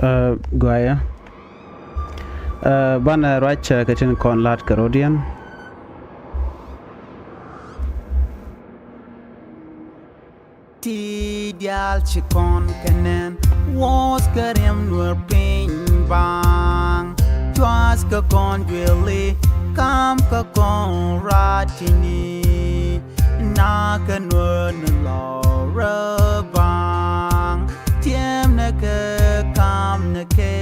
Guaya. Bana racha katin kon lat Carodian. Ti dial chikon kanen was karem nur pain bang twas ka kon really kam ka kon ratini na ka nur la bang tiem na ka kam na ke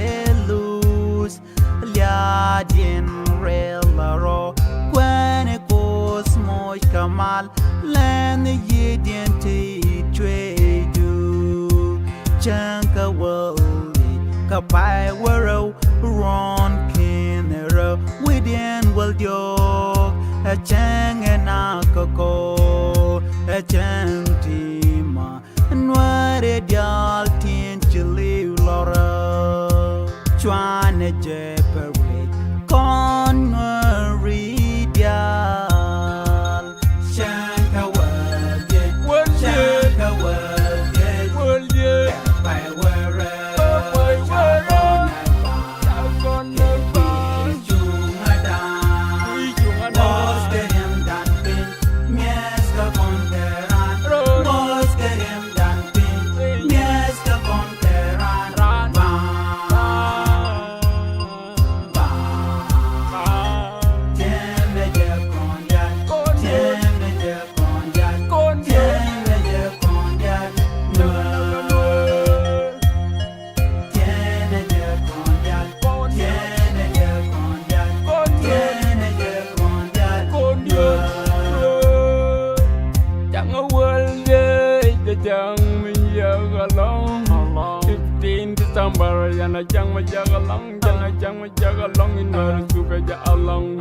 lose lia din rel ro when it goes moy kamal len ye din ti Chanka wali kapai waro ron kinero within will jog a chang and akako a chang tima Nuääri dial tin chili lora chwana jepere con Nuääri dial chanka wali chanka wali Jang ma jaga long, jang ma jaga long in Nuääri suka ja along,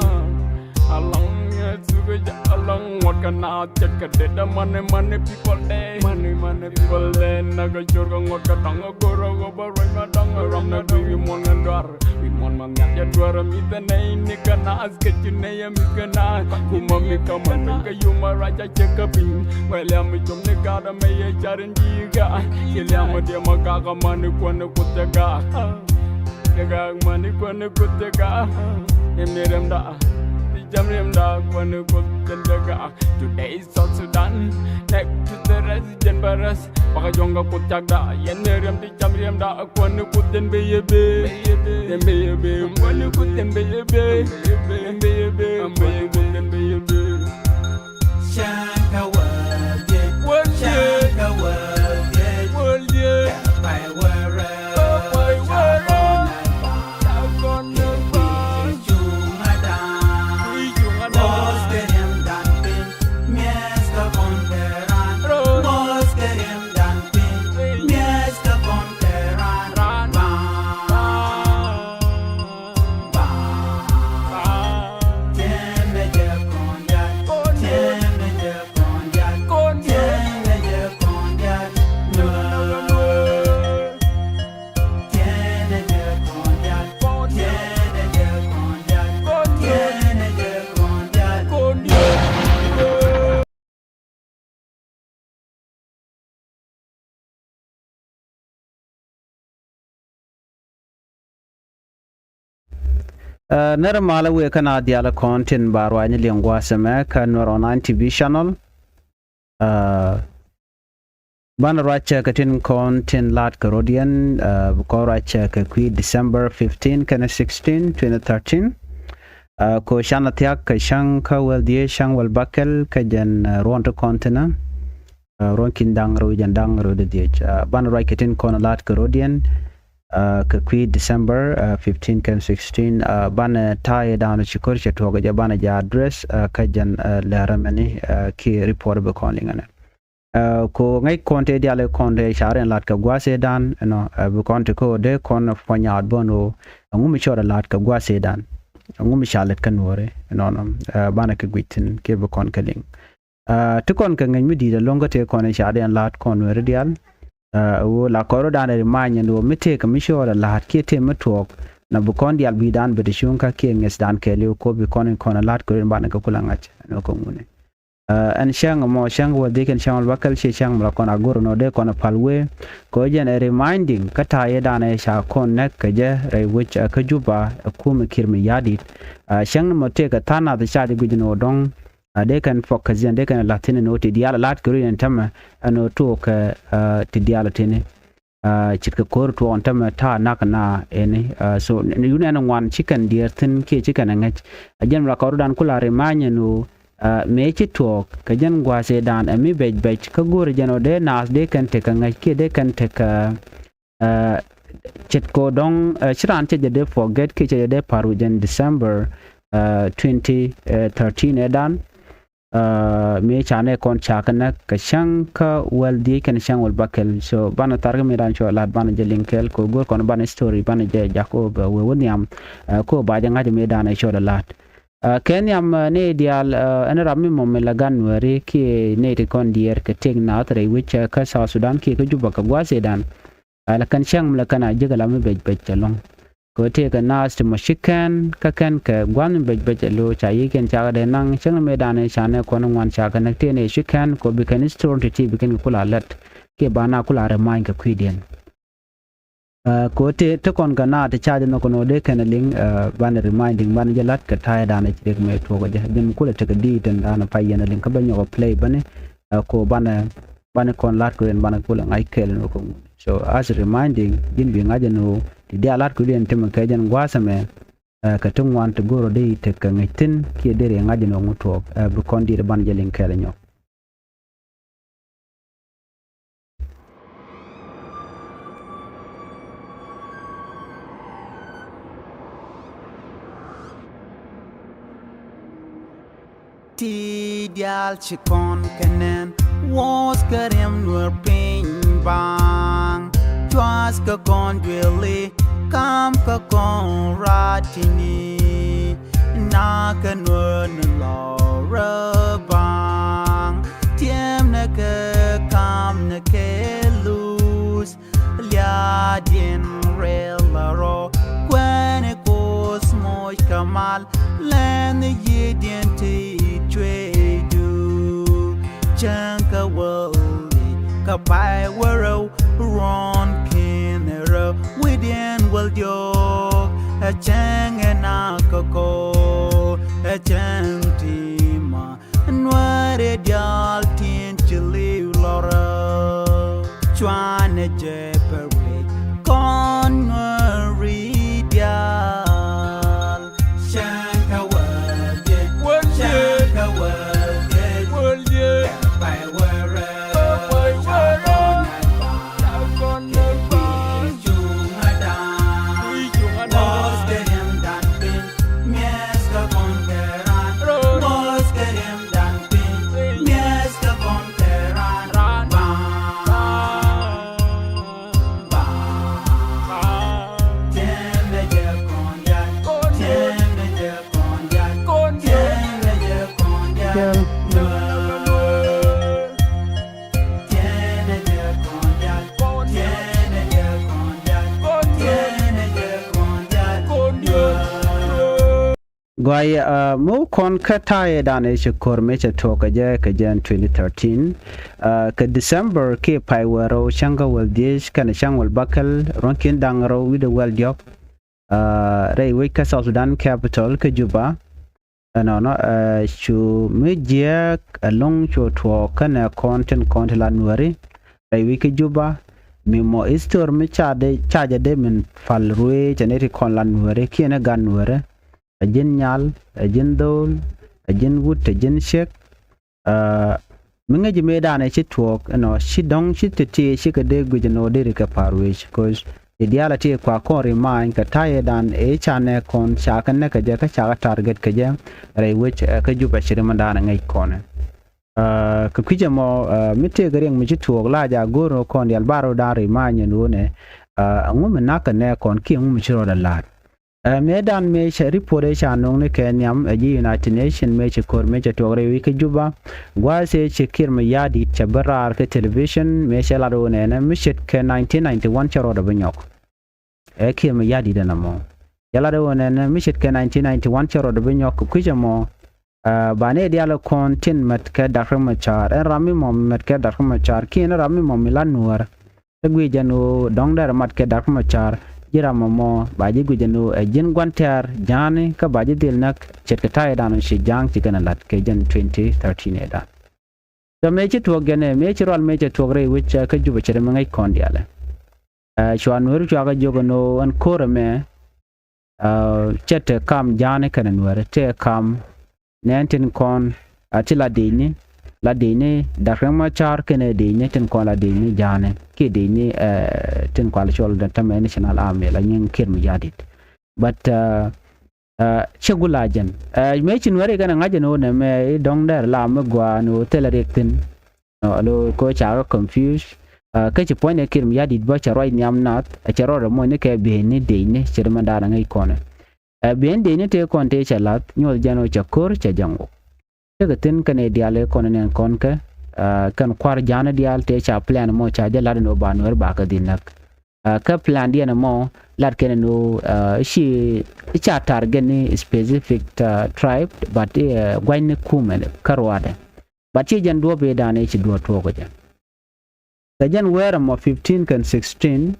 along suka ja along. What can I check a data money people day, money people day. Naga jorga ngot ka tanga goro goba right ma tanga ram na we mon ngandar, we mon mangat ya dwara mi tanai ni kana as ke chune ya mi kana. Kuma mi kaman ka yuma raja check a pin, well ya mi jom ne kada me ye charin diga, ilya ma dia ma ka mani kwana kutega. Kagag mani kwana kutega, emirem da, jamrem da kwana kutega. Today is South Sudan, next to the resident barras. Baka jonga kutega, emirem di jamrem da kwana kuten beyebe, kwana kuten beyebe, kuten beyebe. Shanka wadi, shanka wadi, by where. Nermala we can add the content barwani lingua seme can Nuer Online TV channel. Bana racha katin content lat Carodian ko racha kakwi December 15 kana 16 2013. Ko shana tiak ka shang ka wel die shang wel bakel ka jan ron to content ron kindang ro jandang ro de die bana racha katin kon lat Carodian kakwi December 15 kan 16 bana tie down chikur chatoga ja bana ja address kajan laramani ki report be calling ana ko ngai konte diale konde sharen lat ka gwase dan no be konte ko de kon fanya bono ngumi chora lat ka gwase dan ngumi shalet kan wore no bana ka gwitin ke be kon kaling to kon ka ngai mi di longa te kon sharen lat kon wore dial wo la koro dana rimanya ndo mite ka mishora la hakete matok na bukondi albidan bede shunka ke nges dan kele ko bi konen kona lat ko bana ka kulangach no ko ngune an shang mo shang wa de kan shang bakal she shang la kon agor no de kon palwe ko jen reminding kata ye dana sha kon nek ka je re which ka juba ku me kirmi yadi shang mo te ka tana da sha de gujino dong de kan focus jen de kan latin no te diala lat korean tama ano to ka te diala tene chitka kor to on tama ta nakana ene so yune an wan chicken dear tin ke chicken ngach jen la ko dan kula remanya no me chi talk ka jan gwa se dan mi bej ka gor jano de nas de kan te ka ngai ke de kan te ka chet ko dong chiran che de forget ke che de paru jan December 2013 edan me chane kon chakana ka shang ka wal di kan shang wal bakel so bana targa me dan cho lat bana je linkel ko gor kon bana story bana je jakob we woniam ko ba janga me dan ay cho da lat Kenyam ne dial ana rammi mom lagan wari ki ne te kon dier ke tek na tre which ka South Sudan ki ko juba ka gwa sedan ala kan shang la kana jigala me bej chalong ko te ka nas te mashikan ka kan ka gwan bej lo cha yi ken cha de nang shang me dan e chane ko non wan cha ka ne te ne shikan ko bi kan store te ti bi kan kula lat ke bana kula re main ka kwiden ko te kon kana te charge no kono de kan ling ban reminding ban jalat ka thai dan e chik me to ko jam kula te ka di ten dan pa yen ling ka ban yo play bane ko ban kon lat ko en ban kula ngai kel no ko so as reminding din bi ngaje no ti dia lat ko den tem ka jan gwasame ka tung wan to goro de te ka ngitin ki de re ngaje no nguto bu kon di ban jeling kel nyo Ti dial chikon kenen was karim nur ping bang twas ka kon dwele kam ka kon ratini na ka nur la bang tiem na ka kam na ke lose lia din rel la ro when it goes moch kamal len ye din ti Chanka wali kapai waro ron kinero within will yo a chang and a coco a chantima and what a yal tin chili lora chwana jepery con ridial Chanka wali Chanka wali Gwai mo kon kataye dane shukor mecha toka je ka jan 2013 ka December ke pai waro shanga wal dish kana shang wal bakal ronkin dangro with the well job rei wika South Sudan capital ka Juba no shu media along cho to kana content la Nuääri rei wika Juba mi mo istor me charge de min fal ruwe chaneti kon la Nuääri kiena gan Nuääri ajin nyal ajin dol ajin wut ajin shek minga jime dane chi talk no shi dong shi tete shi ka de gujino de ka parwish cause ideality kwa kon remind ka taye dan e chane kon shakan ne ka je ka chaka target ka je rai which ka juba shirma dan ngai kon ka kuje mo mitte gareng mi chi talk la ja goro kon yal baro da remind no ne ngum na ka ne kon ki ngum chiro da lat medan me report cha nong ne kenyam United Nation me chikor me chatore wi ke Juba gwa se chikir me yadi chabarar ke television me shala do ne na mishit ke 1991 charo da banyok ke me yadi da namo yala do ne na mishit ke 1991 charo da banyok kujamo bane dialo kontin matka dakra machar en rami mom matka dakra machar ki en rami mom milan nuar gwi janu dong dar matka dakra machar jira momo baji gwi janu jin gwantar jani ka baji dil nak chetkata dan shi jang tikana lat ke jan 2013 eda so mechi to gene mechi rol mechi to gre which ka juba chere mangai kondiale chwan nur chwa jogo no an korame chete kam jani kana nuar te kam Nantin kon atila dini la dini dakra machar kene dini tin kon la dini jane ki dini tin kwal chol da tam national army la nyin kirm yadit but chegulajen me chin wari kana ngaje no ne me dong der la me gwa no telerektin lo ko cha confuse ka chi point kirm yadit ba cha roi nyam nat a cha ro mo ne ke be ni dini chirma dara ngai kone bien dini te kon te chalat nyol jano chakor cha jango te tin kane diale konen konke kan kwar jana dial te cha plan mo cha jala no banwer ba ka dinak ka plan dia mo lat ken no shi cha target ni specific tribe but gwaine kumen karwade but chi jan do be dane chi do to ko jan ka jan wera mo 15 kan 16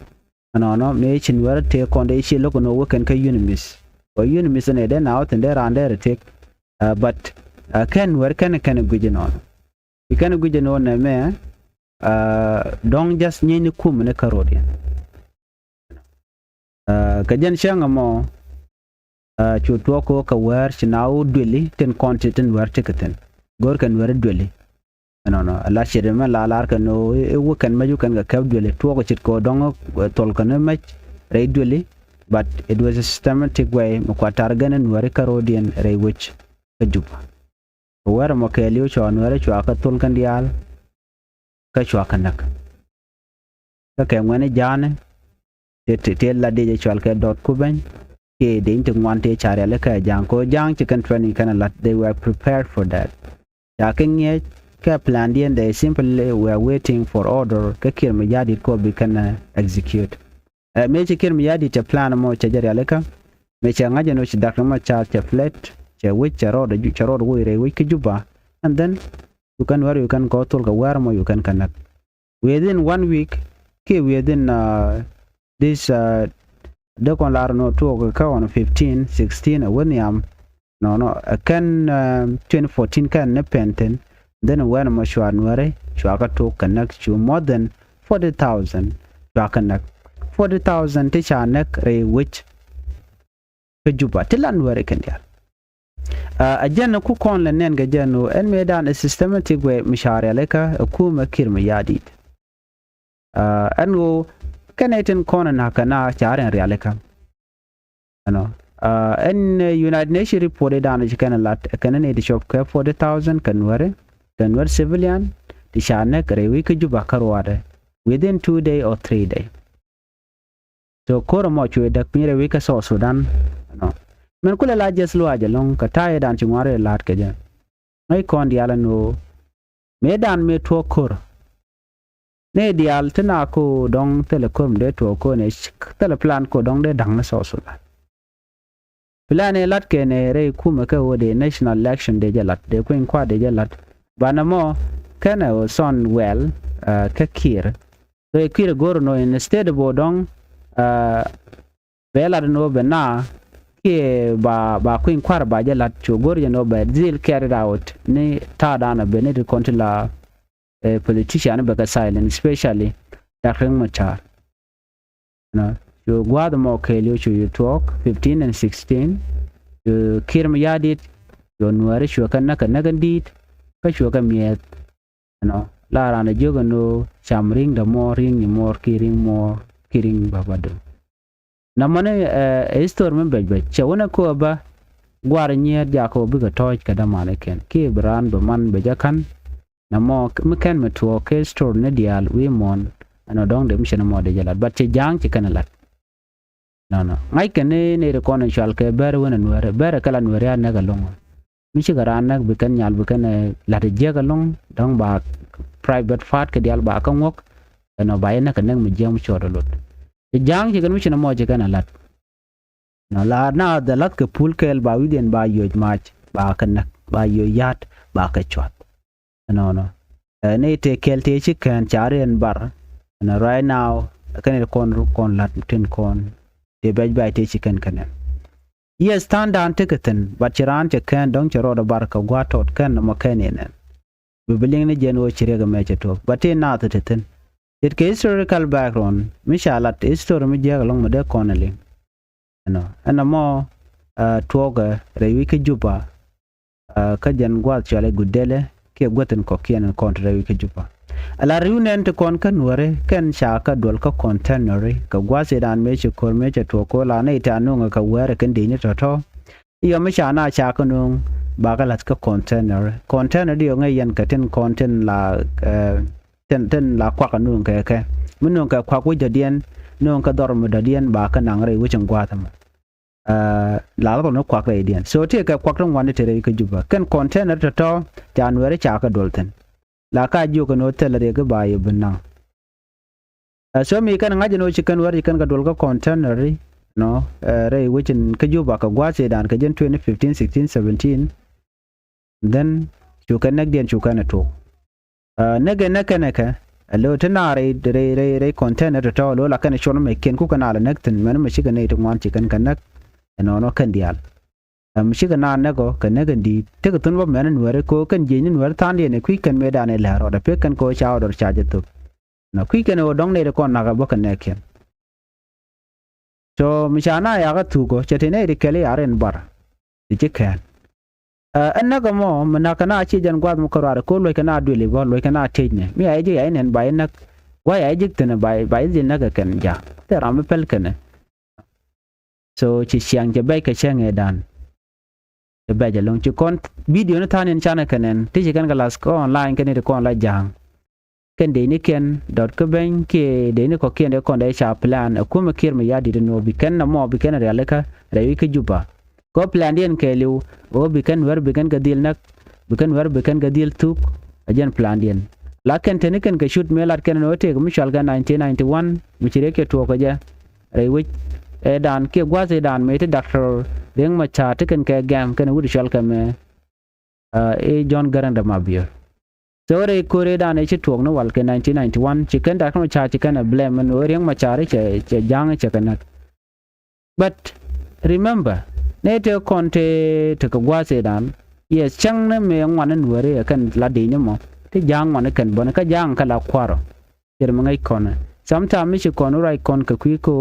no me chin wera te kon de shi loko no woken ka unimis or unimis ne den out and there and there take but can where can gujin on you can gujin on me don't just nyini kum ne karodi ka jan shanga mo chu to ko ka wer chinau dweli ten content wer tikaten gor kan wer dweli no ala shire ma la lar kan no e wukan ma yukan ga kab dweli to ko chit ko dong tol kan ma re dweli but it was a systematic way mukwatar ganen wer karodian re which juba wer mo ke liu chon wer chwa ka tul kan dial ka chwa kanak ka ke ngene jane te la de chwal ke dot kuben ke de inte ngwante chare le ka jang ko jang chicken training kana lat they were prepared for that ya ken ye ka plan dien they simply were waiting for order ka kir me jadi ko bi kana execute me kir me jadi te plan mo cha jare le ka me cha ngaje no chi dakra ma cha flat which road we re we juba and then you can go to the where you can connect within 1 week within this the kon lar no to ka on 15 16 when yam no can 2014 can ne penten then when mo shwa nware shwa ka to connect to more than 40,000 shwa connect 40,000 te cha nek re which juba tilan where can dia ajana ku kon la nen ga jano en medan a systematic way mishare leka ku makir me yadit anu kaneten kon na kana charen realeka ano en united nation reported on kana lat kana ne di shop ka 40,000 kanwar civilian di shane kare wi ku juba karwade within 2 day or 3 day so koro mo chwe dak mire wi ka South Sudan no men kula la jeslu aja long ka taye dan chungare lat ke jan ngai kon diala no medan me to kor ne dial tana ko dong telecom de to ko ne tele plan ko dong de dang na so plan e lat ke ne re kuma ka wode national election de jalat de ko kwa de jalat banamo kana son well ka kir so kir gor no instead bo dong bela no bena ke ba queen kwar ba je lat chu gor no ba zil carried out ni ta dana benedict kontila politician ba ka silent especially dakring machar no you gwad mo ke liu chu you talk 15 and 16 you kirm yadit you nuare chu kan na kan gandit ka chu ka miet no la rana jogo no chamring da mo ring ni mor kiring babado namane histor men bej chawna ko ba gwar nyer ja ko bi ga toj kada mane ken ki bran be man be jakan namo meken metwo ke store ne dial wi mon ano dong de mission mo de jalat bat che jang che kana lat no ngai ken ne re kono chal ke ber wona nuere ber kala nuere na ga long mi chi garan nak be kan nyal be kan lat je ga long dong ba private fat ke dial ba ka ngok no ba na kan mi jam chodo lot jang je kan mission mo je kana lat no la na da lat ke pul kel ba widen ba yoj mach ba kan nak ba yo yat ba ka chwat no ne te kelte chicken charen bar and right now kan kon lat tin kon de bay te chicken kan yes stand down ticketin but chiran che kan dong chero da bar ka gwatot kan mo kanene bibiling ne jeno chirega meche to but in na tin it ke historical background mishalat history mi je long de konali no and mo tuoga rewi ke Juba ka jan gwat chale gudele ke gwaten ko kien kontra rewi ke Juba ala riunen to kon kan wore ken shaka dol ka container ka gwase dan meche kor meche to ko la ne ta no ka wore kan de ni to yo me shana shaka no bagalat ka container dio ngai yan ka ten content la ten la kwa ka no ka mun no ka kwa ku jadien no ka dor mu dadien ba ka nang re wucin gwatam la lo no kwa ka idien so te ka kwa kan wan te re ka Juba kan container to jan wore shaka dolten la ka ju ko no tel re ga ba ye bunang so mi kan ngaje no chicken wari kan ga dol ga container no re wichin ka Juba ka gwase dan ka jen 2015 16 17 then chu kan nak den chu kan to naga naka lo tanare re container to lo la kan shon me ken ku kana la naktin man ma shiga ne to wan chicken kan nak no kan dial shiga na nago kan naga di te ka tun ba men ware ko kan je ni ware tan ne ku kan me da ne la ro da pe kan ko cha or cha je to na ku kan o dong ne ko na ga ba kan ne ken so mishana ya ga tu ko chete ne ri kele aren bar di kan annaga mo mana kana chi jan gwad mo karara ko lo kana dole ba lo kana tejne mi ay je ay nen bay nak wa ay je tene bay je naga kan ja te ram pel kana so chi siang je bay ka chang edan je bay je long chi kon video na tanen chana kanen ti je kan galas ko online kan ni ko la jang kan de ni ken dot ko ben ke de ni ko ken de kon de cha plan ko ma kir ma yadi de no bi kan na mo bi kan re alaka rewi ka Juba ko plan dien ke liu o bikan wer bikan gadil nak bikan wer bikan gadil tuk ajan plan dien la ken teniken ke shoot melat ken no te mishal ga 1991 michire ke to ko ja rewi e dan ke gwaze dan me te doctor reng ma cha te ken ke gam ken wudi shal ka me e John Garanda mabio so re kore dan e chitwok no wal ke 1991 chicken da kan cha chicken a blame no reng ma cha re che jang che kanak but remember nete konte te ko gwase dan yes chang ne me ngwan nuere kan la de nyamo te jang ngwan kan bon ka jang kala kwaro ter mangai kon sometimes mi ko no rai kon ka kwi ko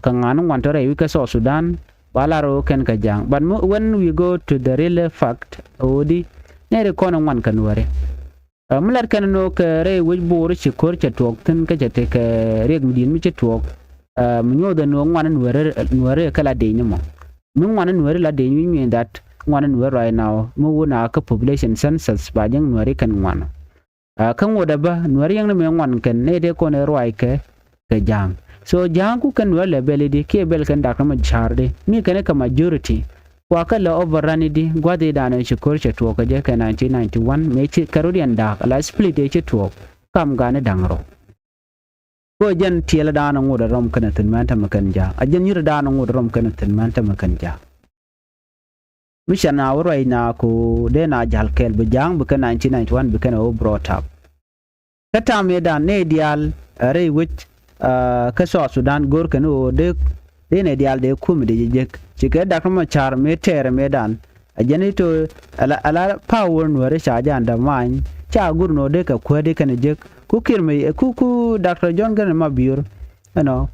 ka ngan ngwan to rai ka South Sudan bala ro kan ka jang but when we go to the real fact odi nere kon ngwan kan nuere mular kan no ka re wi bor chi kor cha tok tin ka te ka reg din mi chi tok mu nyo da no ngwan nuere kala de nyamo mun wana nuere la de mi that wana nuere right now mu wona ka population census ba jang nuere kan wana kan woda ba nuere yang me wan kan ne de ko ne roi ke jang so jang ku kan wala beledi ke bel kan da kama charde mi kan ka majority kwa ka la overrun di gwade da na shikor che to ka je ka 1991 me chi karodian da la split de che to kam gane dangro ko jan tiela da na ngoda rom kana tin man ta makan ja ajan yira da na ngoda rom kana tin man ta makan ja mishana wrai na ko de na jal kel be jang be 1991 be kana o brought up kata me da ne dial re which ka South Sudan gor kana o de ne dial de kum de je chike da kuma char me tere me dan ajani to ala power no re sha jan da man cha gurno de ka kwade kana je ku kirme ku Dr. John Garang mabir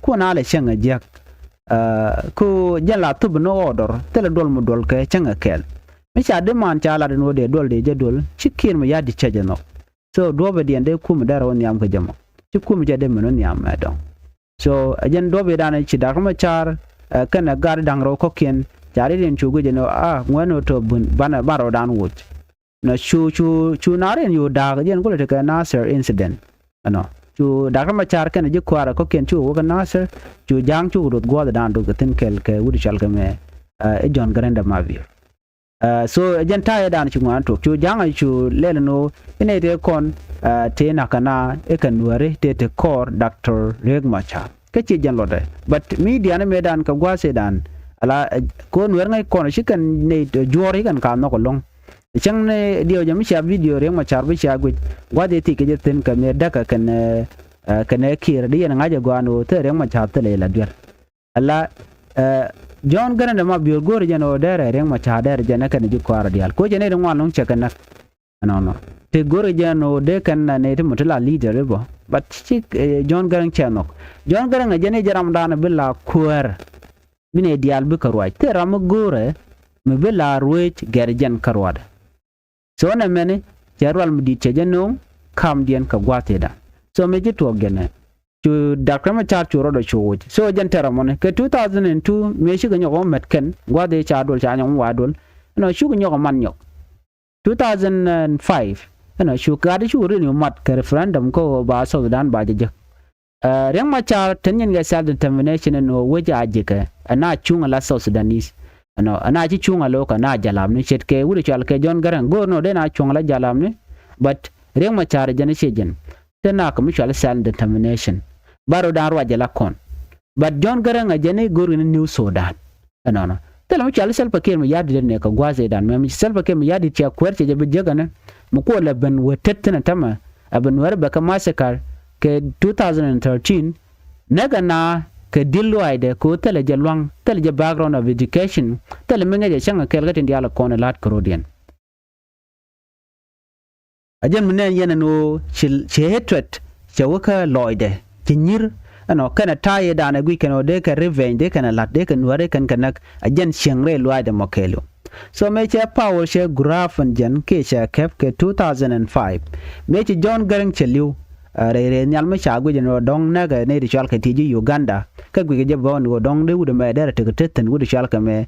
ku na le chenga jak ku jala tub no order tele dol mu dol ke chenga kel mi cha de man cha la no de dol de je dol chikir me yadi cheje no so dobe de ende ku mu daro nyam ko jamo ci ku mu jade meno nyam ma don so ajen dobe dana ci da kuma char kana gar dangro ko ken jari den chugo je no ngono to bun bana baro dan wut na chu naren yu da jen ko te ka Nasser incident chu da ma char kan je kwara ko ken chu ko Nasser chu jang chu rut go da dan do tin kel ke wudi chal ka me e John Garang ma vi so jen ta ya dan chu ngan to chu jang chu le no ine de kon te na kana e kan ware te kor Dr. Reg Macha ke chi jen lo de but media na medan ka gwa se dan ala ko nwer ngai kon shi kan ne jori kan ka no ko long chang ne dio jam sha video reng ma char bi sha gu gwa de ti ke tin ka me da ka kan kir di na ngaje gwano te reng ma char te le la dur alla John garan da ma biyor gore jano dere reng ma char dere jana kan ji kwara dial ko jene de ngwan long chekan na no te gore jano de kan na ne te mutla leader bo but John garan chanok John garan jene jaram dana billa kuer mine dial bi karwa te ram gore me billa ruech gerjan karwad so na mene jarwal mudi chejano kam dien ka gwate da so me jito gene to dakrama char churo do chuj so jantera mon ke 2002 me shi ganyo metken gwade cha dol cha nyong wadol no shu ganyo man nyok 2005 no shu gade shu ri mat ke referendum ko ba South Sudan ba je reng ma char tenyen ga self determination no weja ajike ana chunga la South Sudanese no ana ji chunga lo ka na jalam ni chet ke wuri chal ke John garan go no de na chunga la jalam ni but reng ma char jene shejen tena ka mutual self determination baro dan roje la kon but John garan jene goru ni New Sudan no tela mutual self ke me yadi ne ka gwaze dan me self ke me yadi cha kwerche je bejagana mu ko la ben wetetna tama aban warba ka massacre ke 2013 naga na ke dillo aide ko tele je lwang tele je background of education tele menga je changa kelga tin diala kon lat krodian ajen menen yana no che hatred che waka loide chinyir ano kana taye dana gwi kano de ka revenge de kana lat de kan ware kan kanak ajen chengre loide mokelo so me che power she graph and jen ke che kep ke 2005 me che John garan cheliu re nyal ma cha gwi no dong na ga ne ri chal ka tiji Uganda ka gwi je bon go dong de wude me de te teten wude chal ka me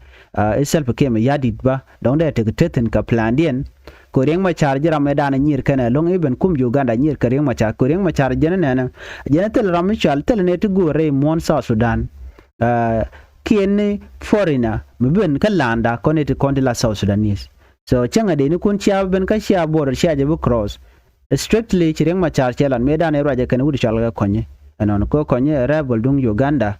self ke me yadit ba dong de te teten ka plan dien ko reng ma char jira me dana nyir kana long even kum Uganda nyir ka reng ma char ko reng ma char jena na jena tel ram chal tel ne te go re mon South Sudan kien foreigner me ben ka landa ko ne te kontila South Sudanese so changa de ni kun chia ben ka chia border chia je bu cross strictly chireng ma char chelan me dana roje kana wudi chal ga konye anon ko konye rebel dung Uganda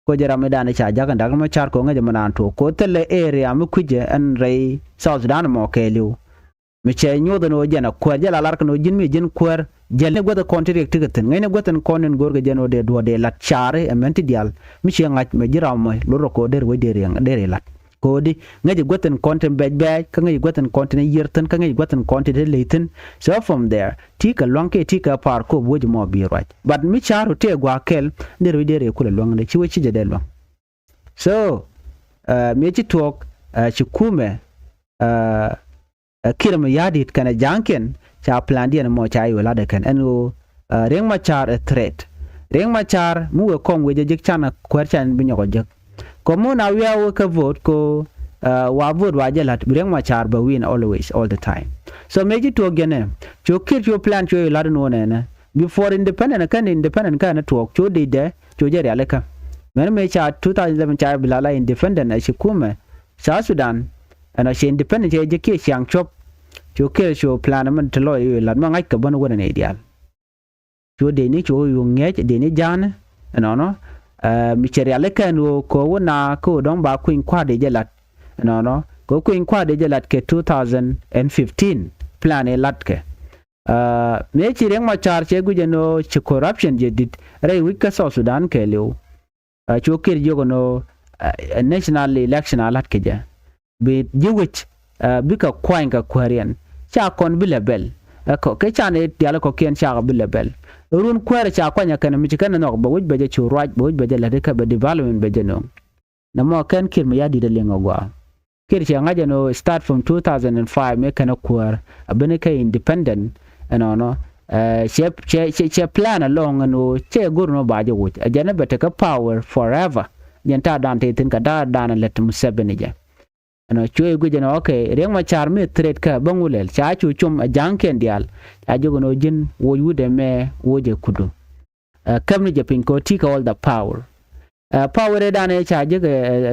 ko jara me dana cha jaga ndaga ma char ko ngaje manan to ko tele area mu kuje an rei South Sudan mo keliu me che nyodo no jena ko jala lar ko jin me jin kwer jelle goda contract tigaten ngene goten konen gorga jeno de do de lat chare e menti dial mi che ngaj me jira mo loro ko der we der yang der lat ko di ngaje goten content bej ka ngaje goten content yerten ka ngaje goten content leiten so from there tika lonke tika par ko boji mo bi right but mi charo te gwa kel der we der kula long de chiwe chije de long so me chi talk chi kume kirma yadit kana janken cha plan dia mo cha yo lade kan enu reng ma char a threat reng ma char mu we kom we je chana kwerchan bi nyoko je ko mo na we ka vote ko wa vote wa jelat reng ma char ba win always all the time so meji to gene cho kir your plan cho yo lade no ne before independent kan to cho de cho je ale ka men me cha 2007 cha bilala independent a shikume South Sudan ana she independent je ke siang chop cho ke cho plan man to lo yu lat ma ngai ka bon wona ne ideal cho de ni cho yu nge de ni jan no mi chere ale kan ko wona ko don ba kuin kwa de jelat no ko kuin kwa de jelat ke 2015 plan e lat ke me chireng ma char che gu je no chi corruption je dit re wi ka South Sudan ke leu cho ke yo no national election alat ke je be jiwich bika kwainga kwarian cha kon bilabel ko ke chane diala ko ken cha bilabel run kwara cha kwanya kana mi kana no ba wujba je chu right ba wujba je la de ka ba development be je no na mo kan kir mi yadi de lenga gwa kir cha ngaje no start from 2005 me kana kwar abene ka independent no che plan along no che gurno ba je wuj ajana bete ka power forever yenta dante tin ka da dana let mu sebene je ano choy gu jeno okay reng ma char me threat ka bangulel cha chu chum janken dial a jogo no jin wo yude me woje kudu kamni je pin ko tika all the power power dane cha je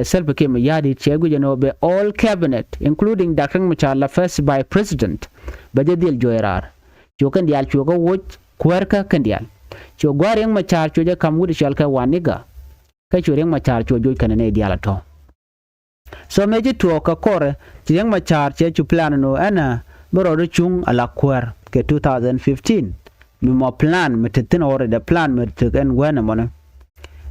self ke me yadi che gu jeno be all cabinet including Dr. Machar la first by president baje dil joirar cho kan dial cho go wo kwerka kan dial cho gwareng ma char cho je kam wudi shal ka waniga ka cho reng ma char cho joy kan ne dial to so meji tuo ka kore chieng machar che chu plan no ana boro do chung ala kwer ke 2015 mi mo plan metetin ore the plan meteken wena mona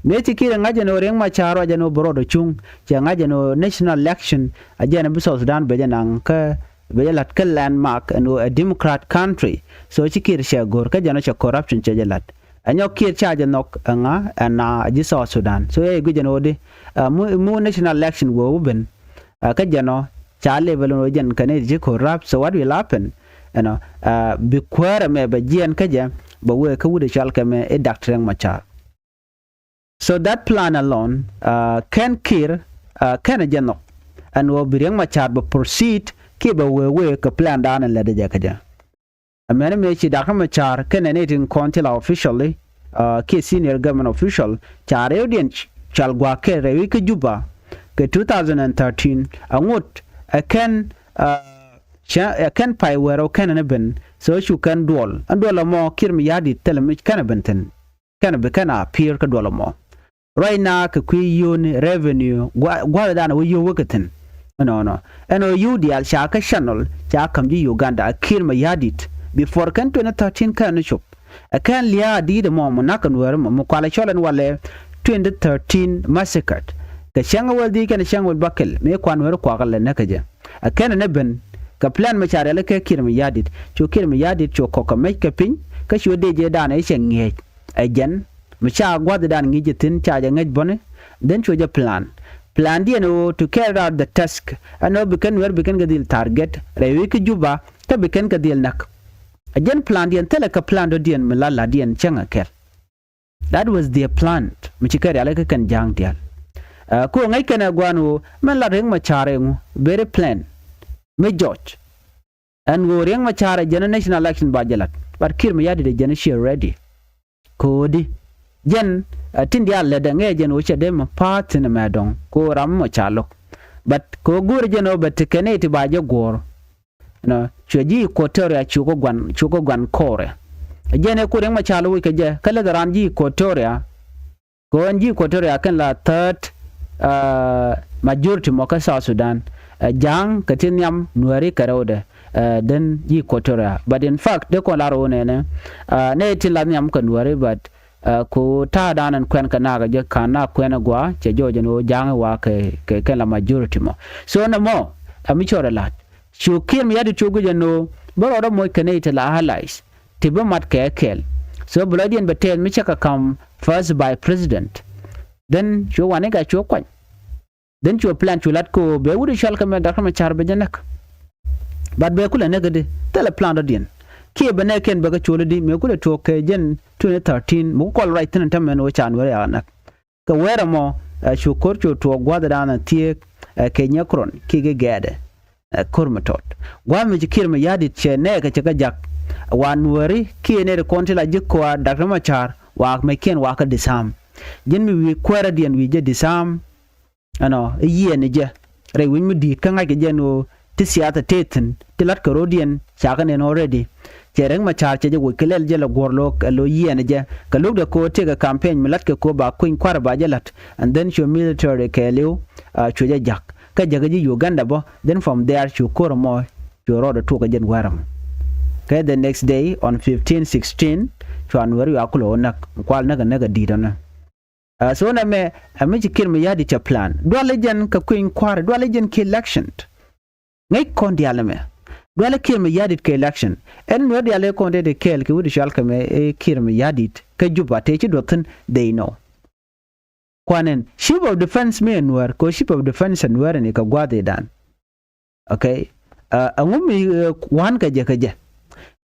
mechi kire ngaje no reng machar aja no boro do chung che ngaje no national election aja na South Sudan be janang ka be lat ka landmark no a democrat country so chikir she gor ka jana che corruption che jalat anyo kir charge nok nga na ji South Sudan so e guje no de mu national election wo ben ka jano cha level no jen kane ji corrupt so what will happen you know bi kwara me ba jen ka ja ba we ka wude chal ka me e doctrine machar so that plan alone can kir can jano and wo bi reng machar ba proceed ki ba we ka plan dan la de ja ka ja amene me chi doctrine machar kan ne tin contil officially ki senior government official chare audience chal gwa ke rewi ke Juba ke 2013 angut akan pai wero kan ne ben so shu kan dol andola mo kirmi yadi telemi kan benten kan be kana peer ka dola mo right now ka kwi yoni revenue gwa da na wo wakatin no eno UDL sha ka channel cha kam ji Uganda kirmi yadi before kan 2013 kan shop akan liya di da mo nakan wero mo kwala cholan wale 2013 massacre ka shanga waldi kan shanga bakel me kwan wero kwakal ne kaje akan ne ben ka plan ma chare le ke kirmi yadit cho kirmi yadit cho ko ka me ka pin ka sho de je dan e shenge ajen ma cha gwad dan ngi jitin cha ja ngej bone den cho ja plan di no to carry out the task ano bikan wer bikan ga dil target rewi ke Juba ta bikan ka dil nak ajen plan di tele ka plan do dien melala dien changa ker that was their plan mi chikari ale ka kan jang dial ko ngai kana gwanu man la reng ma chare ngu very plan me George and go reng ma chare jana national election bajalat but kir me yadi de jana she ready kodi jen tindia le de nge jen uche dem part in madong ko ram ma chalok but ko gur jeno bet keneti baje gor no chuji kotoria chuko gwan kore jene ko reng ma chalo wi keje kala daran ji kotoria ko anji kotoria kan la third majority mo ka South Sudan jang katin yam Nuääri karode den ji kotoria but in fact de ko laro ne tilan yam ka Nuääri but ko ta danan kwen kana ga je kana kwen gwa che joje no jang wa ke la majority mo so na mo ami chore lat chukim yadi chugu no boro mo kanete la allies tibo mat kel so bloodian betel mi chaka come first by president then cho wane ga cho kwan then cho plan cho lat ko be wudi shal kam da kam char be janak bad be kula negade tele plan do din ki be ne ken be ga cho di me kula to ke jen 2013 mu kol right tan tam no chan were anak ka wera mo cho kor cho to gwada dana tie ke nyakron ki ge gade kurmatot gwa mi jikir me yadi che ne ka chaka jak wan wari ki ne de kontila jikwa dakra machar wa me ken wa ka disam jin mi wi kwara dien wi je disam ano yiye ne je re wi mi di kan ga je no tisiata teten tilat karodian chaka ne already chereng machar che je wi kelel je la gorlo lo yiye ne je ka lug de ko te ga campaign milat ke ko ba kuin kwara ba jelat and then show military keleu chuje jak ka jagaji Uganda bo then from there to Koromo to road to Kajen Waram. Okay, the next day on 15-16 to Anwari Akulo nak kwal naga didona. So na me amiji kirme yadi cha plan. Dwa legend ka queen kware dwa legend ke election. Ngai kondi alame. Dwa le kirme yadi ke election. En wadi ale konde de kel ke wudi shalka me kirme yadi ka Juba te chi doten they know. Kwanen chief of defense me Nuer ko chief of defense Nuer ni ka gwade dan okay angumi wan ka je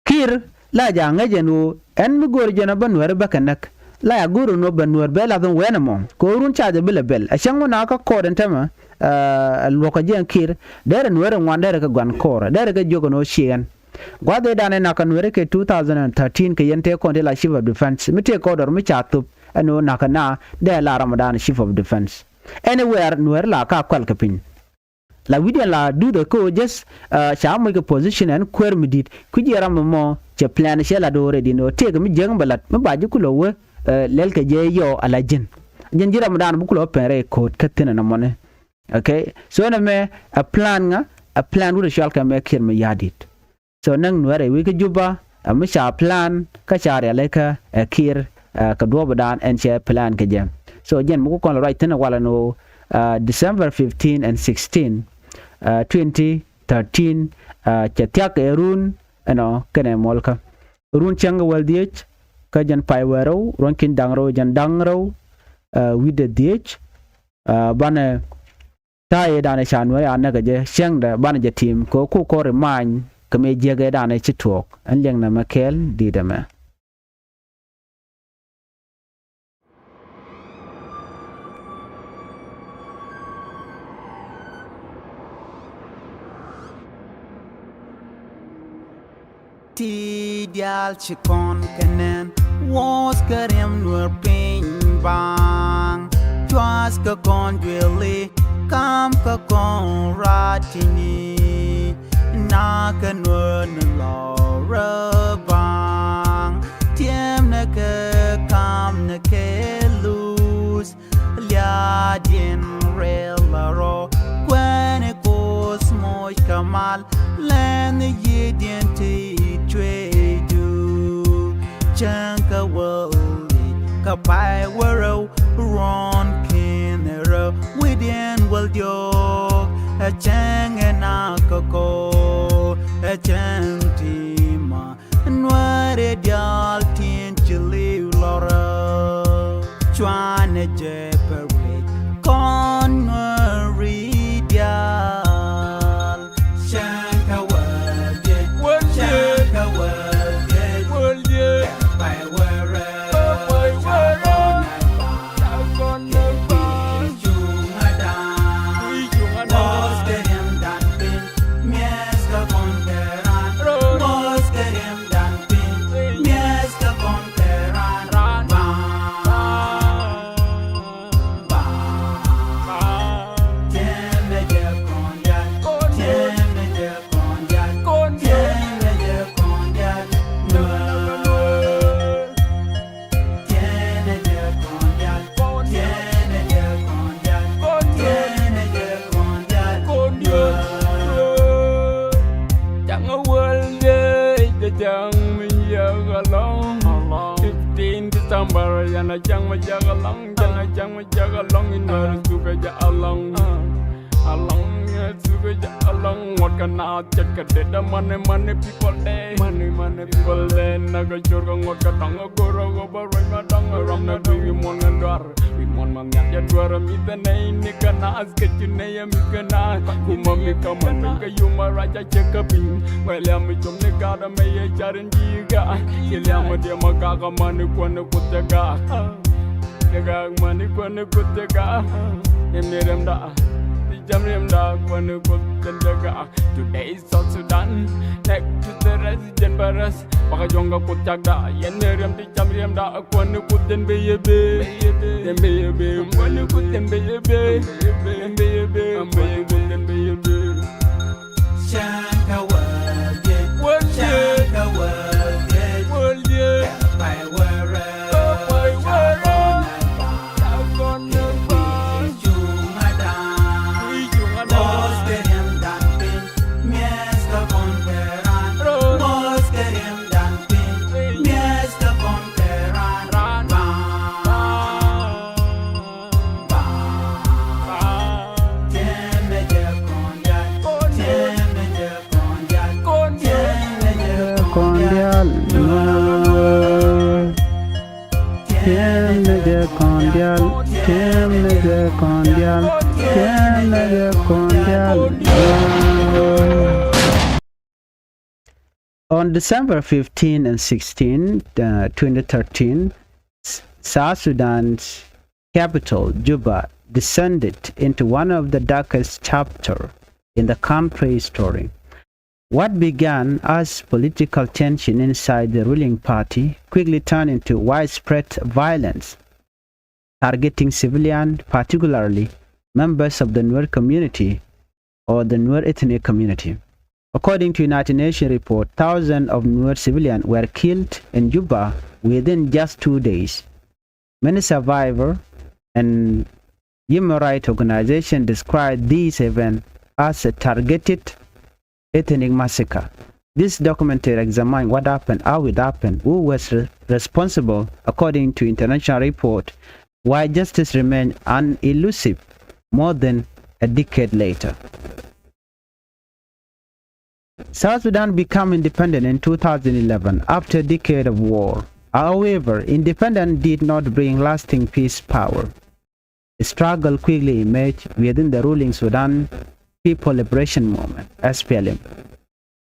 kir la ja ngaje no en mi gor jena ban Nuer bakanak la ya guru no ban Nuer bela don wena mom ko run chaje bel a shango na ka ko den tama loka jen kir dere Nuer ngwande ka gwan kora dere ka jogo no shien gwade dan na ka Nuer ke 2013 ke yente ko de la chief of defense mi te ko dor mi chatup ano nakana de la Ramadan chief of defense anywhere Nuer la ka kwal kapin la widia la do the ko just sha mo ke position and queer midit ku jera mo che plan she la do ready no te mi jeng balat mi baji ku lo we lel ke je yo ala jin jira Ramadan bu ku lo pere ko katina na mone Okay, so na me a plan wuda shal ka me kir me yadit. So nang Nuer we ka Juba a me sha plan ka share le ka kir ka do badan and share plan ka jam. So again mo ko right tena wala no December 15 and 16 2013 chatiak erun kene molka run changa waldiech ka jan paiwero ron kin dangro jan dangro with the diech bana taye dane chanwe anaga je shengda bana je team ko remind kame jege dane chitok an leng na makel didame Ti dial chikon kenen was karem nur ping bang twas ka kon dwele kam ka kon ratini na ka nur la bang tiem na ka kam na ke lose lia din rel ro when it goes moy kamal len ye din ti Chanka woli kapai wero ron kinero within will yo a chang and akako a chang tima and what a dial tin chili lora chwana jepery con dial Chanka woli Chanka woli Yana jang ma jaga long in Nuer suka ja along suka ja along what can I check a data money people day money people day naga jorga ngot ka tanga goro go ba right ma tanga ram na we mon ngandar we mon man ya dwara mi tanai ni kana as ke chine ya mi kana kuma mi kama ka yuma raja check up in well ya mi chom ne ga da me ya charin diga ya ma de ma ka ka mani ko ne kutega Gag money kwane kutega Emirem da Jamrem da kwane kutega Today is South Sudan Next to the resident barras Baka jonga kutega Yenerem di jamrem da kwane kuten beyebe Beyebe Kwane kuten beyebe Beyebe kuten beyebe Shanka wage Shanka wage By where On December 15 and 16, 2013, South Sudan's capital, Juba, descended into one of the darkest chapters in the country's story. What began as political tension inside the ruling party quickly turned into widespread violence, targeting civilians, particularly members of the Nuer community or the Nuer ethnic community. According to United Nations report, thousands of Nuer civilians were killed in Juba within just 2 days. Many survivors and Human rights organizations described these events as a targeted ethnic massacre. This documentary examined what happened, how it happened, who was responsible according to international report, why justice remained unelusive more than a decade later. South Sudan became independent in 2011 after a decade of war. However, independence did not bring lasting peace power. A struggle quickly emerged within the ruling Sudan People Liberation Movement, SPLM.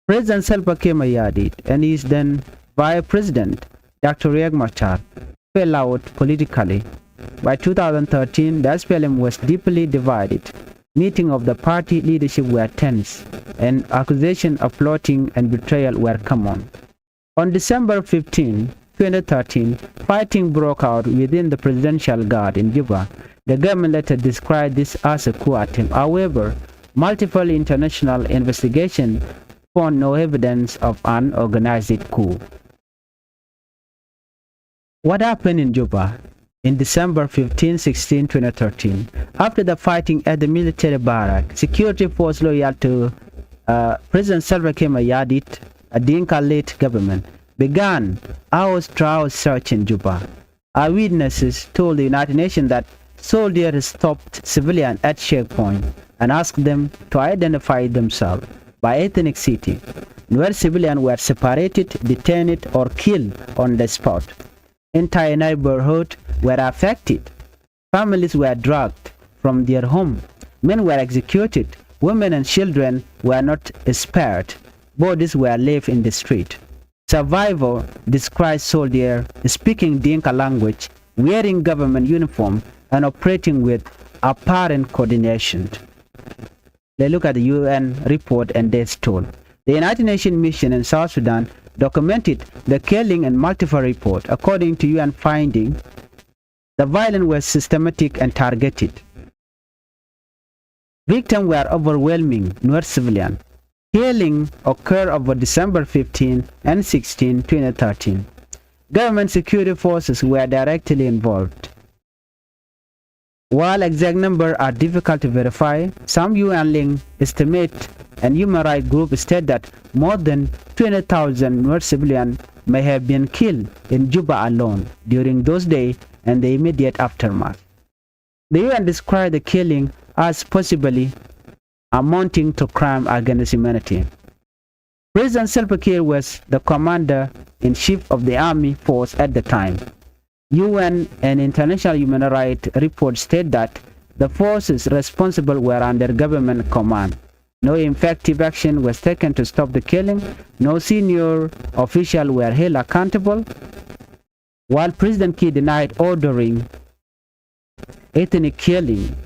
President Salva Kiir Mayardit and his then Vice President Dr. Riek Machar fell out politically. By 2013, the SPLM was deeply divided. Meetings of the party leadership were tense, and accusations of plotting and betrayal were common. On December 15, 2013, fighting broke out within the presidential guard in Juba. The government later described this as a coup attempt. However, multiple international investigations found no evidence of an organized coup. What happened in Juba in December 15, 16, 2013? After the fighting at the military barrack, security forces loyal to President Salva Kiir Mayardit, a Dinka-led government, began house-to-house search in Juba. Eyewitnesses told the United Nations that soldiers stopped civilians at checkpoint and asked them to identify themselves by ethnic city. Nuer civilians were separated, detained, or killed on the spot. Entire neighborhoods were affected. Families were dragged from their home. Men were executed. Women and children were not spared. Bodies were left in the street. Survivor described soldiers speaking Dinka language, wearing government uniform, and operating with apparent coordination. Let's look at the UN report and death toll. The United Nations mission in South Sudan documented the killing and multiple reports. According to UN findings, the violence was systematic and targeted. Victims were overwhelming Nuer civilians. Killing occurred over December 15 and 16, 2013. Government security forces were directly involved. While exact numbers are difficult to verify, some UN-linked estimate and human rights groups state that more than 20,000 Nuer civilians may have been killed in Juba alone during those days and the immediate aftermath. The UN described the killing as possibly amounting to crime against humanity. President Salva Kiir was the commander-in-chief of the army force at the time. UN and international human rights reports state that the forces responsible were under government command. No effective action was taken to stop the killing. No senior officials were held accountable. While President Kiir denied ordering ethnic killing,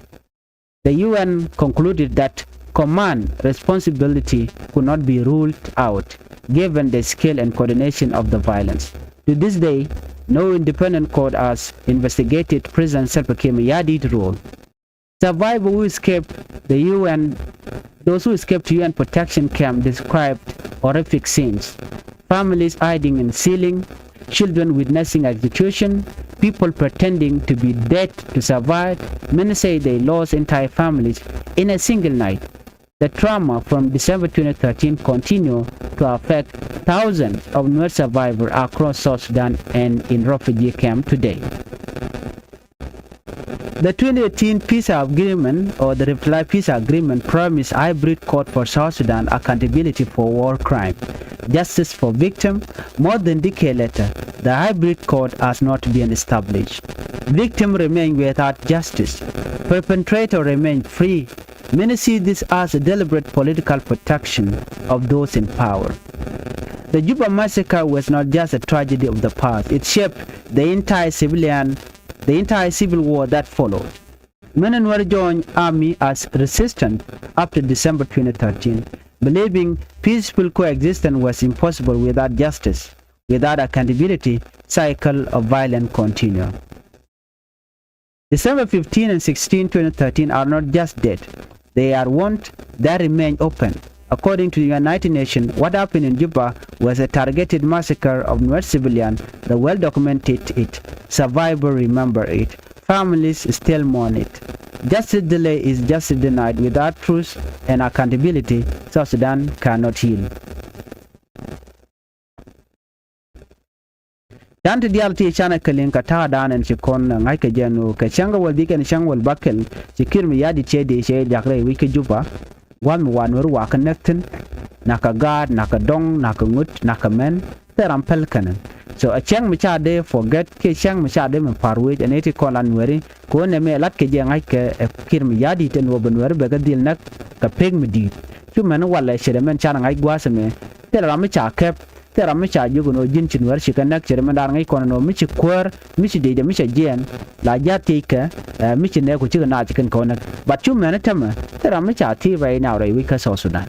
the UN concluded that command responsibility could not be ruled out, given the scale and coordination of the violence. To this day, no independent court has investigated President Salva Kiir Mayardit's role. Survivors who escaped those who escaped to UN protection camp described horrific scenes. Families hiding in ceiling, children witnessing execution, people pretending to be dead to survive. Many say they lost entire families in a single night. The trauma from December 2013 continues to affect thousands of Nuer survivors across South Sudan and in refugee camps today. The 2018 peace agreement, or the reply peace agreement, promised hybrid court for South Sudan, accountability for war crime, justice for victims. More than a decade later, the hybrid court has not been established. Victims remain without justice. Perpetrators remain free. Many see this as a deliberate political protection of those in power. The Juba massacre was not just a tragedy of the past. It shaped the entire civil war that followed. Many Nuer joined army as resistance after December 2013, believing peaceful coexistence was impossible without justice. Without accountability, cycle of violence continue. December 15 and 16, 2013 are not just dead. They are wounds that remain open. According to the United Nations, what happened in Juba was a targeted massacre of Nuer civilians. The world documented it. Survivors remember it. Families still mourn it. Justice delay is justice denied. Without truth and accountability, South Sudan cannot heal. Dan to dial ti chana kalin ka ta dan en chikon ngai ka jenu ka changa wal diken chang wal bakel chikir mi yadi chede che jakre wi ka juba wan wer wa connectin naka god naka dong naka ngut naka men teram pel kanan so a chang mi cha de forget ke chang mi cha de men parwe ene ti kolan weri ko ne me lat ke je ngai ka kir mi yadi ten wo ben wer be ga dil nak ka peg mi di tu men wala chere men chana ngai gwasame teram mi cha kep tera mi cha yugo no jin chin wer chikan nak chere mandar ngai kono no mi chi kwar mi chi de mi cha jen la ja ti ka mi chi ne ku chi na chikan kono but chu men tama tera mi cha ti bai now rai wi ka South Sudan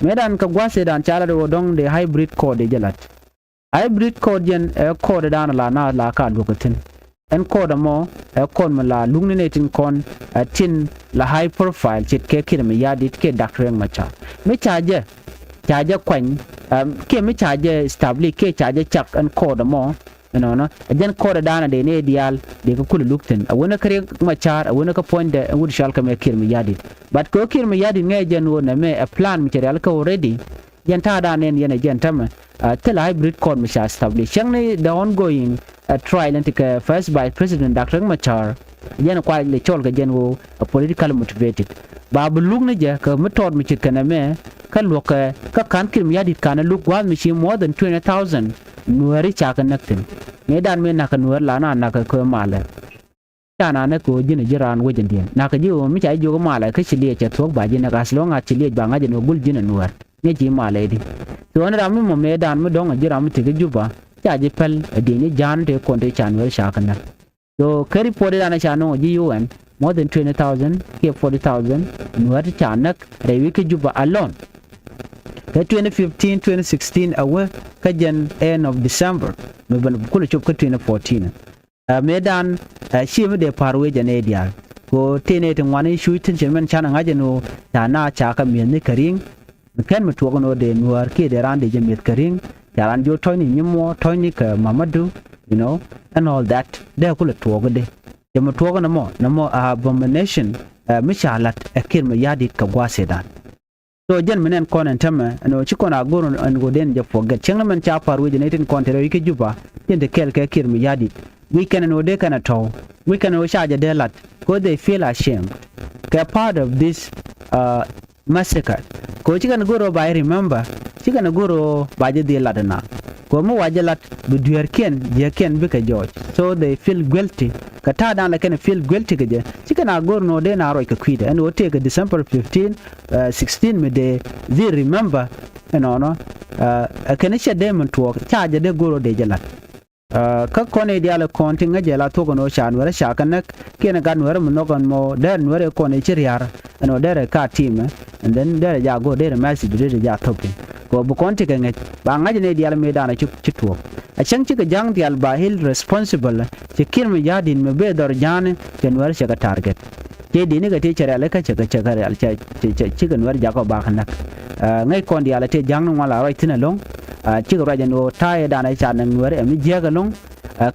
medan ka gwase dan chala do dong de hybrid code jalat hybrid code jen code dan la na la ka gokatin en code mo kon ma la lungni ne tin kon tin la high profile chit ke kir mi yadi ke doctor ma cha mi cha je charge kwen ke mi charge establish ke charge chak an code mo no ajen code dana de ne dial de ko kul lukten awona kare machar awona ka point de wud shal ka me kir mi yadi but ko kir mi yadi nge jen wona me a plan material ka already jen ta da ne yen jen tam tel hybrid code mi sha establish yang ne the ongoing trial and take first by president Dr. Machar jen kwa le chol ka jen wo political motivated babu lug ne je ka metod mi chit kana me ka loka ka kan kir mi yadi kana lug wa mi shi more than 20,000 nuari cha ka naktin me dan me na ka nuar la na ka ko mala kana na ko jina jiran wajen dia na ka ji o mi cha jo ko mala ka chiliye cha thok ba jina ka slonga chiliye ba ngaje no bul jina nuar ne ji mala di to na ram mo me dan mo dong jira mi tige juba cha ji pel de ni jan te kon te chan wer sha kana so kari pore dana cha no ji UN more than 20,000 ke 40,000 nuar cha nak rewi ke juba alone ka 2015 2016 awe ka jan end of December me ban kula chup ka 2014 medan shi me de parwe jane dia ko tene tin wani shu tin chen men chana ngaje no ta na cha ka mi ne karing kan me to no de nuar ke de ran de je met karing ya ran jo toy ni nyimo toy ni ka mamadu you know and all that de kula to go de je me to go na mo abomination mishalat akir me yadi ka gwase dan so jen menen konen tama no chikona goro an goden je forget chengna men cha paru je netin kontere wiki juba tende kel ke kir mi yadi we can no de kana to we can no charge de lat ko they feel ashamed they part of this massacre ko chikana goro by remember chikana goro baje de ladana ko mo wajalat bu duer ken je ken bi ka george so they feel guilty kata dan la ken feel guilty ge chikana goro no de na ro ka kwide and o take December 15 16 me de they remember no akanisha demon to charge de goro de jalat ka kone dia la konting ga jela to gono shan wara shakanak kena gan wara mo nogon mo der wara kone chiriar no der ka team and then der ja go der message der ja topi ko bu konti ga ngai ba ngaje ne dia la me dana chitwo a chang chi ga jang dia ba hil responsible che kin me yadin me be dor jane ken wara shaka target ke dini ga te chere la ka chaka real cha chi ga wara ja ko ba khanak ngai kon dia la te jang no wala right na long chi ga rajan o tai dana cha nan wara mi je ga long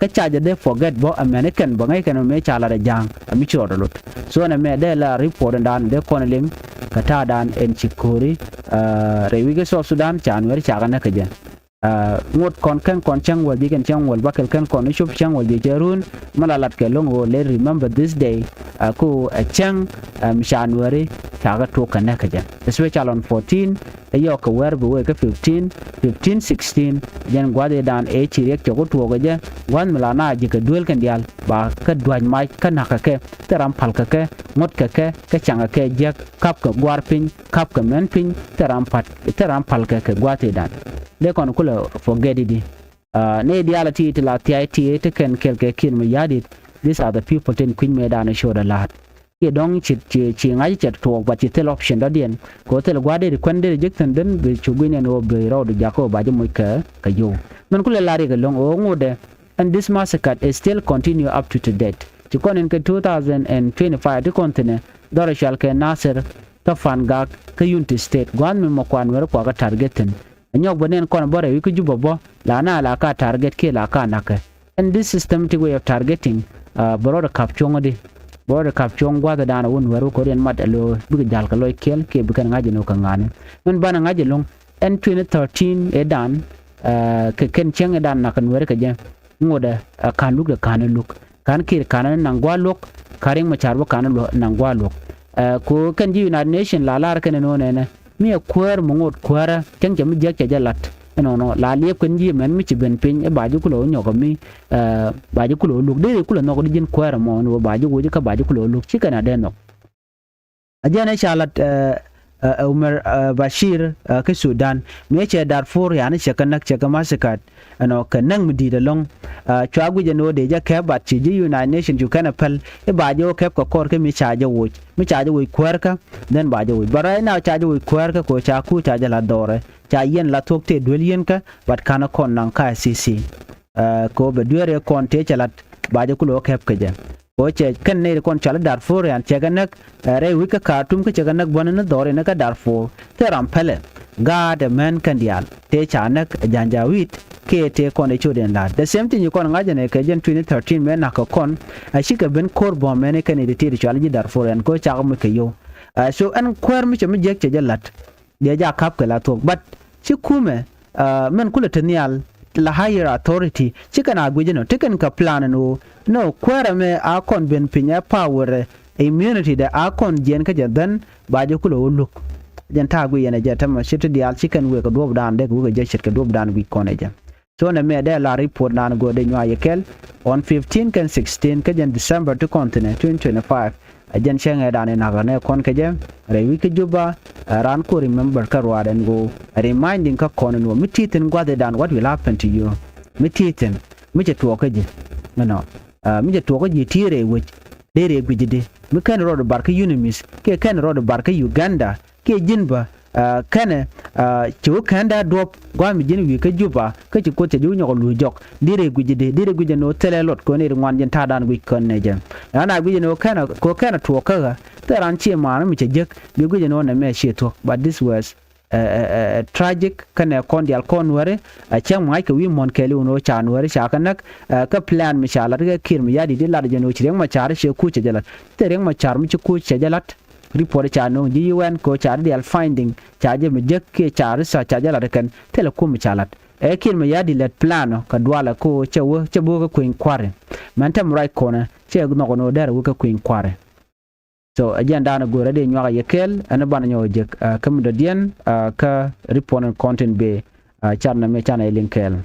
ka charge de forget bo American bo ngai kan me chala da jang mi choro lut so na me de la report dan de kon lim kata dan en chikuri rewi ge South Sudan chan wer cha kana kajen ngot kon kan kon chang wal diken chang wal bakal kan kon shup chang wal de jarun malalat ke long o le remember this day ku chang January cha ga to kana kajen especially on 14 ayo ka wer bu ka 15 16 jan gwade dan e chirek to to ga wan malana ji ka duel kan dial ba ka dwan mai kan ka ke teram phal ka ke ngot ka ke chang ka je kap ka gwar pin kap ka men pin teram phal ka ke gwate dan de kon kula forget it ne diality to la ti te ken kel ke kin me yadit these are the people ten queen me dan show the lot ke dong chi ngai chet to ba chi tel option da dien ko tel gwade de kwende rejecten den be chugine no be ro de jako ba je mo ka yo men kula lari ga long o ngode and this massacre is still continue up to date chi kon in 2025 de kontine dore shal ke nasir ta fan ga ka unity state gwan me mo kwan wer ko ga targeten anyok bonen kon bore wi ku juba bo la na la ka target ke la ka naka and this systematic way of targeting broad capture ngode bor kap chong gwa da na won weru ko den mat lo bi jal ka loy kel ke bi kan ngaji no ka ngani men bana ngaji long en 2013 e dan ke ken cheng e dan na kan wer ka je ngoda kan luk da kan luk kan kir kan nan gwa luk karing ma charbo kan lo nan gwa luk ko kan ji United Nation la lar kan no ne mi kwer mo ngot kwara ken je mi je ke jalat no la liep kan ji men mi ci ben pin e baaju ko lo nyoko mi baaju ko lo luk de ko no ko jin kwara mo no baaju go ka baaju ko lo luk ci kana de no ajana shalat Umar Bashir ke Sudan me ce Darfur ya ne shekanak ce kama sakat ano kanang mudi da long chwagu je no de ja ke bat ci United Nation ju kana pal e bajo ke ko kor ke mi chaje wo kwerka den bajo wo bara na chaje wo kwerka ko cha ku chaje la dore cha yen la tokte dwelien ka bat kana kon nan ka CC ko be duere kon te chalat bajo ku lo ke je ko che kan ne kon chala Darfur yan che ganak re wika Khartoum ke che ganak bonana dore na ka Darfur te rampele ga de men kandial te chanak janjawit ke te kon e choden la the same thing you kon ngaje ne ke jen 2013 men na ko kon ashika ben kor bo men ke ne te chala ji Darfur yan ko cha mu ke yo so an kwer mi che mi jek che jalat de ja kap ke la to but chi kume men kula tanial la higher authority chikana gujeno taken ka plan no kwara me akon ben pinya power immunity da akon jen ka jadan baje kulo look jan ta gu yana jata ma shit di al chicken we ko dob dan de gu je shit ka dob dan wi kon eja so na me da la report nan go de nya yekel on 15 kan 16 ka jan December to continent 2025 ajan shenga dan na ga ne kon ka je rewi ka Juba ran ko remember ka raden go reminding ka kon no mititin gwade dan what will happen to you mititin mije to ka je no mije to ka je tire which dere gujide mi kan road barka unimis ke kan road barka Uganda ke jinba kana chu kanda dop gwa mi jin wi ka Juba ka ci ko te ju nyoko lu jok dire gujide no telelot ko ne ngwan jen ta dan wi kon ne jem ana gujide no kana ko kana to ka taran ce ma mi ce jek bi gujide no na me she to but this was tragic kana kon dial kon wore a chang mai ka wi mon kele no chan wore sha kanak ka plan mi sha la ga kir mi yadi de la de no chireng ma char she ku che jalat tereng ma char mi ku che jalat report cha no ji UN ko cha dial finding cha je mi jek ke char sa cha jala kan telekom chalat e kir mi yadi let plano ka dwala ko che wo che bo ka kuin kware man tam right corner che no no der wo ka kuin kware so agenda na go rede nywa yekel ana bana nyo jek kam do dien ka report and content be charna me chana linkel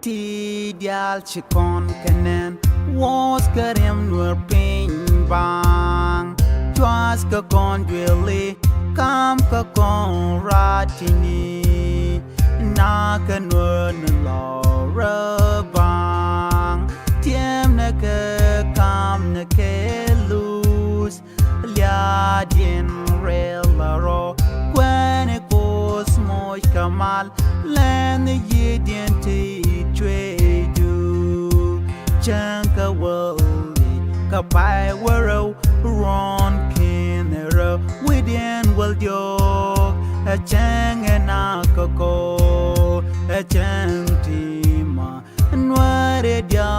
ti dial chikon kenen was karem nur ping bang twas ka kon dwele kam ka kon ratini na ka nur no bang tiem na ka kam na ke lose lia dien rel ro when it goes moy kamal len ye dien ti chwe du chanka wali ka pai wero ron kinero within will jog a chang na ko a chang ti ma Nuääri dia